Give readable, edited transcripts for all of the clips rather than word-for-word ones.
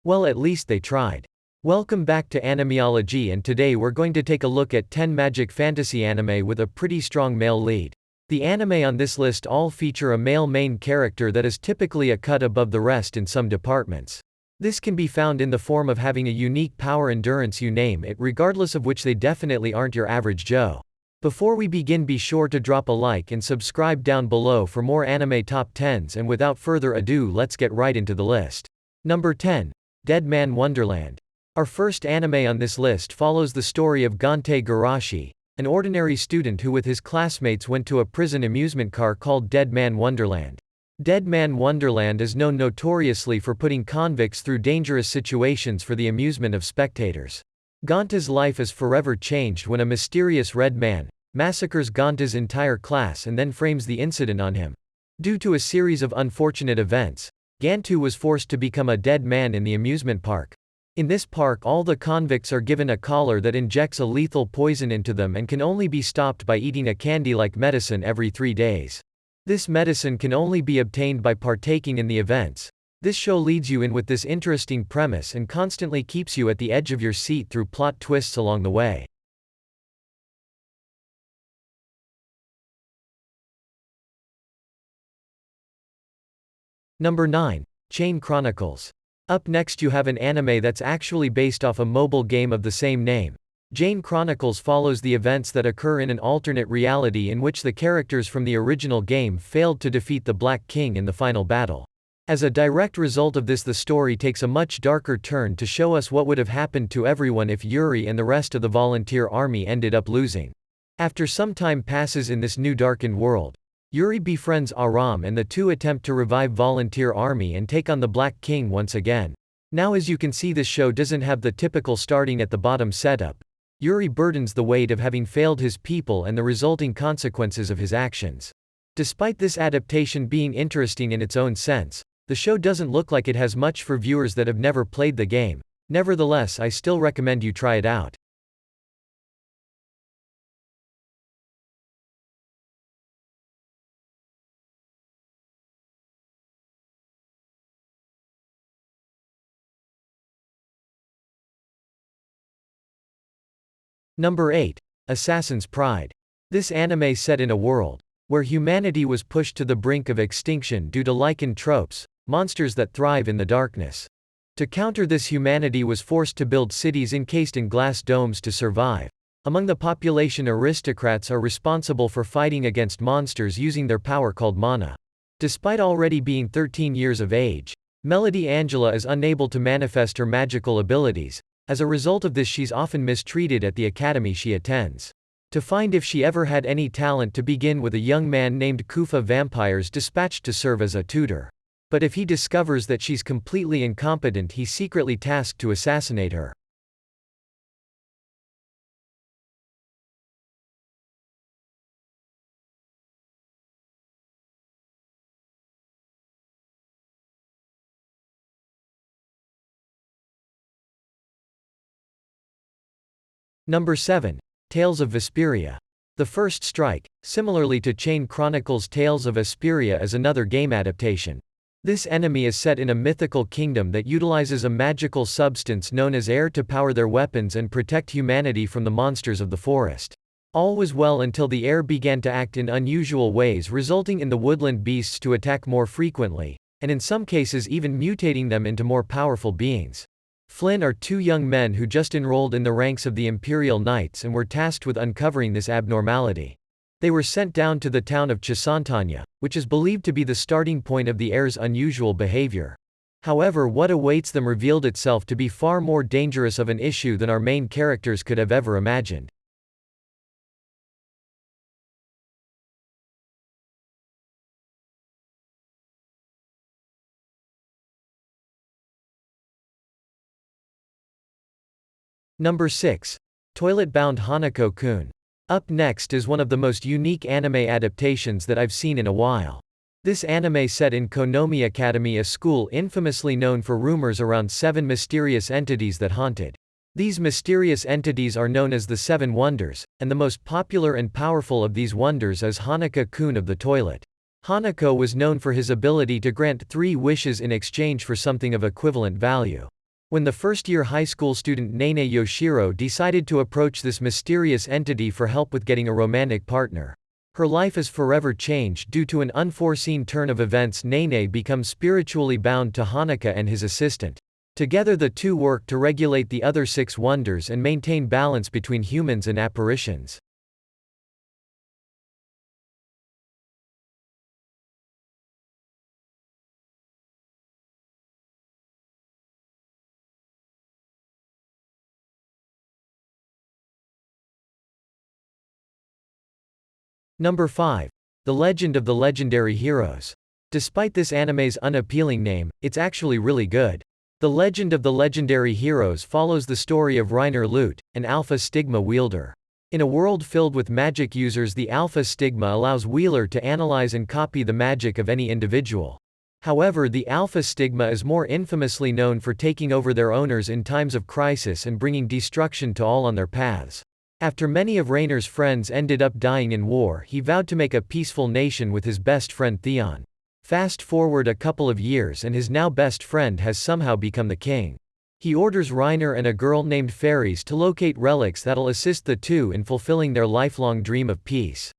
Well, at least they tried. Welcome back to Animeology, and today we're going to take a look at 10 magic fantasy anime with a pretty strong male lead. The anime on this list all feature a male main character that is typically a cut above the rest in some departments. This can be found in the form of having a unique power, endurance, you name it, regardless of which they definitely aren't your average Joe. Before we begin, be sure to drop a like and subscribe down below for more anime top 10s, and without further ado, let's get right into the list. Number 10. Dead Man Wonderland. Our first anime on this list follows the story of Gante Garashi, an ordinary student who with his classmates went to a prison amusement car called Dead Man Wonderland. Dead Man Wonderland is known notoriously for putting convicts through dangerous situations for the amusement of spectators. Gante's life is forever changed when a mysterious red man massacres Gante's entire class and then frames the incident on him. Due to a series of unfortunate events, Gante was forced to become a dead man in the amusement park. In this park, all the convicts are given a collar that injects a lethal poison into them and can only be stopped by eating a candy-like medicine every 3 days. This medicine can only be obtained by partaking in the events. This show leads you in with this interesting premise and constantly keeps you at the edge of your seat through plot twists along the way. Number 9. Chain Chronicles. Up next, you have an anime that's actually based off a mobile game of the same name. Chain Chronicles follows the events that occur in an alternate reality in which the characters from the original game failed to defeat the Black King in the final battle. As a direct result of this, the story takes a much darker turn to show us what would have happened to everyone if Yuri and the rest of the volunteer army ended up losing. After some time passes in this new darkened world, Yuri befriends Aram and the two attempt to revive volunteer army and take on the Black King once again. Now, as you can see, this show doesn't have the typical starting at the bottom setup. Yuri burdens the weight of having failed his people and the resulting consequences of his actions. Despite this adaptation being interesting in its own sense, the show doesn't look like it has much for viewers that have never played the game. Nevertheless, I still recommend you try it out. Number 8. Assassin's Pride. This anime set in a world where humanity was pushed to the brink of extinction due to lycanthropes, monsters that thrive in the darkness. To counter this, humanity was forced to build cities encased in glass domes to survive. Among the population, aristocrats are responsible for fighting against monsters using their power called mana. Despite already being 13 years of age, Melody Angela is unable to manifest her magical abilities. As a result of this, she's often mistreated at the academy she attends. To find if she ever had any talent to begin with, a young man named Kufa Vampires dispatched to serve as a tutor. But if he discovers that she's completely incompetent, he secretly tasked to assassinate her. Number 7. Tales of Vesperia. The First Strike, similarly to Chain Chronicles, Tales of Vesperia is another game adaptation. This enemy is set in a mythical kingdom that utilizes a magical substance known as air to power their weapons and protect humanity from the monsters of the forest. All was well until the air began to act in unusual ways, resulting in the woodland beasts to attack more frequently, and in some cases even mutating them into more powerful beings. Flynn are two young men who just enrolled in the ranks of the Imperial Knights and were tasked with uncovering this abnormality. They were sent down to the town of Chisantanya, which is believed to be the starting point of the air's unusual behavior. However, what awaits them revealed itself to be far more dangerous of an issue than our main characters could have ever imagined. Number 6. Toilet-Bound Hanako-kun. Up next is one of the most unique anime adaptations that I've seen in a while. This anime set in Konomi Academy, a school infamously known for rumors around 7 mysterious entities that haunted. These mysterious entities are known as the Seven Wonders, and the most popular and powerful of these wonders is Hanako-kun of the toilet. Hanako was known for his ability to grant 3 wishes in exchange for something of equivalent value. When the first-year high school student Nene Yoshiro decided to approach this mysterious entity for help with getting a romantic partner, her life is forever changed due to an unforeseen turn of events. Nene becomes spiritually bound to Hanaka and his assistant. Together the two work to regulate the other six wonders and maintain balance between humans and apparitions. Number 5. The Legend of the Legendary Heroes. Despite this anime's unappealing name, it's actually really good. The Legend of the Legendary Heroes follows the story of Reiner Lute, an Alpha Stigma wielder. In a world filled with magic users, the Alpha Stigma allows Wheeler to analyze and copy the magic of any individual. However, the Alpha Stigma is more infamously known for taking over their owners in times of crisis and bringing destruction to all on their paths. After many of Reiner's friends ended up dying in war, he vowed to make a peaceful nation with his best friend Theon. Fast forward a couple of years and his now best friend has somehow become the king. He orders Reiner and a girl named Fairies to locate relics that'll assist the two in fulfilling their lifelong dream of peace.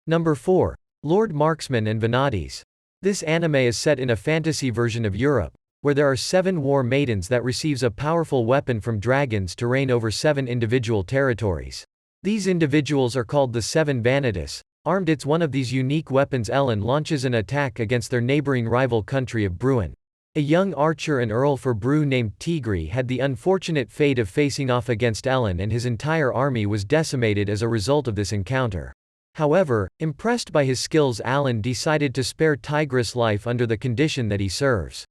Number 4. Lord Marksman and Venades. This anime is set in a fantasy version of Europe, where there are 7 war maidens that receives a powerful weapon from dragons to reign over 7 individual territories. These individuals are called the Seven Vanitas. Armed it's one of these unique weapons, Ellen launches an attack against their neighboring rival country of Bruin. A young archer and earl for Bru named Tigri had the unfortunate fate of facing off against Ellen, and his entire army was decimated as a result of this encounter. However, impressed by his skills, Alan decided to spare Tigris' life under the condition that he serves.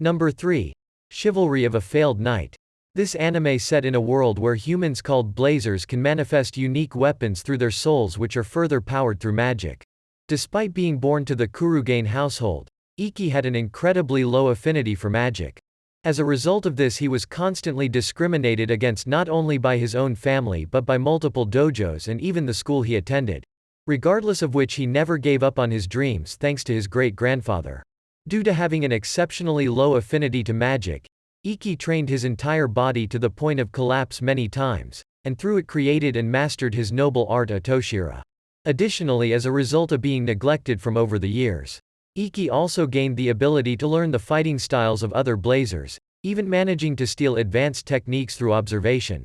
Number 3. Chivalry of a Failed Knight. This anime set in a world where humans called Blazers can manifest unique weapons through their souls, which are further powered through magic. Despite being born to the Kurugane household, Iki had an incredibly low affinity for magic. As a result of this, he was constantly discriminated against not only by his own family but by multiple dojos and even the school he attended. Regardless of which, he never gave up on his dreams thanks to his great-grandfather. Due to having an exceptionally low affinity to magic, Iki trained his entire body to the point of collapse many times, and through it created and mastered his noble art Atoshira. Additionally, as a result of being neglected from over the years, Iki also gained the ability to learn the fighting styles of other Blazers, even managing to steal advanced techniques through observation.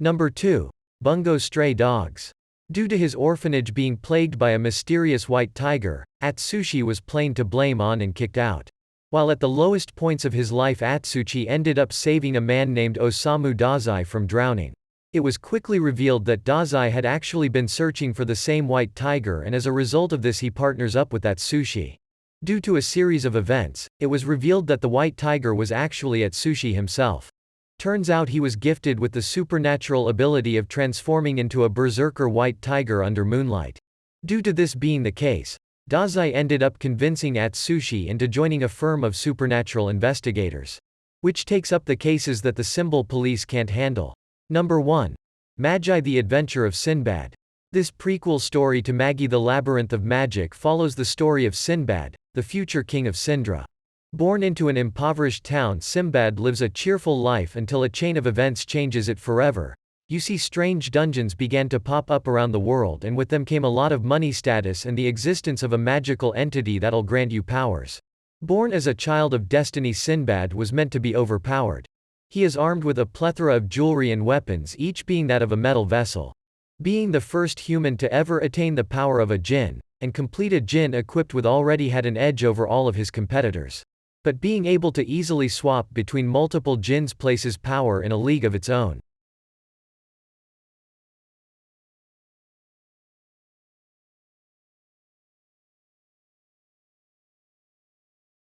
Number 2. Bungo Stray Dogs. Due to his orphanage being plagued by a mysterious white tiger, Atsushi was plain to blame on and kicked out. While at the lowest points of his life, Atsushi ended up saving a man named Osamu Dazai from drowning. It was quickly revealed that Dazai had actually been searching for the same white tiger, and as a result of this he partners up with Atsushi. Due to a series of events, it was revealed that the white tiger was actually Atsushi himself. Turns out he was gifted with the supernatural ability of transforming into a berserker white tiger under moonlight. Due to this being the case, Dazai ended up convincing Atsushi into joining a firm of supernatural investigators, which takes up the cases that the symbol police can't handle. Number 1. Magi: The Adventure of Sinbad. This prequel story to Magi: The Labyrinth of Magic follows the story of Sinbad, the future king of Sindra. Born into an impoverished town, Sinbad lives a cheerful life until a chain of events changes it forever. You see, strange dungeons began to pop up around the world, and with them came a lot of money, status, and the existence of a magical entity that'll grant you powers. Born as a child of destiny, Sinbad was meant to be overpowered. He is armed with a plethora of jewelry and weapons, each being that of a metal vessel. Being the first human to ever attain the power of a jinn, and complete a jinn equipped with, already had an edge over all of his competitors. But being able to easily swap between multiple jinns places power in a league of its own.